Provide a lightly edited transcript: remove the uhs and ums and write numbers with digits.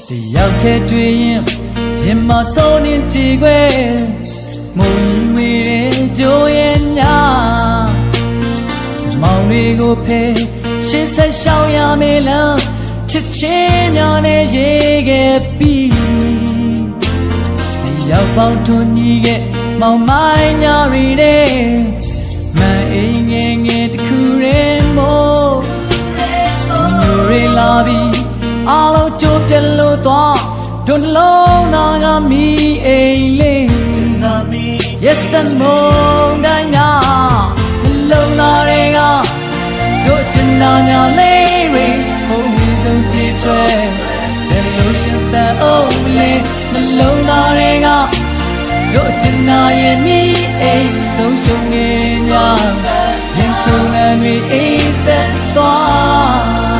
ဒီရောက်တဲ့တွေ့ရင်မဆုံးနေကြည်ခွဲမုန်မီတဲ့ကြိုးရဲ့ညာမောင်တွေကိုဖဲရှေ့ဆက်ရှောင်ရမေးလားချစ်ချင်းများနဲ့ရေးခဲ့ပြီးရောက်ပေါင်းထွန်ကြီးခဲ့မောင်မိုင်းညာရီတဲ့မန်အိမ်ငယ်ငယ်တစ်ခုရဲမို့မျိုးရလာပြီးအားလုံးကြိုးပြလို့သွားဒွန်းလုံးသားကမီအိမ်လေး Yes and no တိုင်းများနှလုံးသားတွေကတို့ချင်နာညာလေးတွေဘုံပြီးဆုံးကြည့်ထွဲတယ်လို့ရှင်တဲ့အိုးလေးနှလုံးသားတွေကတို့ချင်နာရဲ့မီအိမ်ဆုံးရှုံးငယ်ညာရင်ခုန်တွေအိမ်ဆက်သွား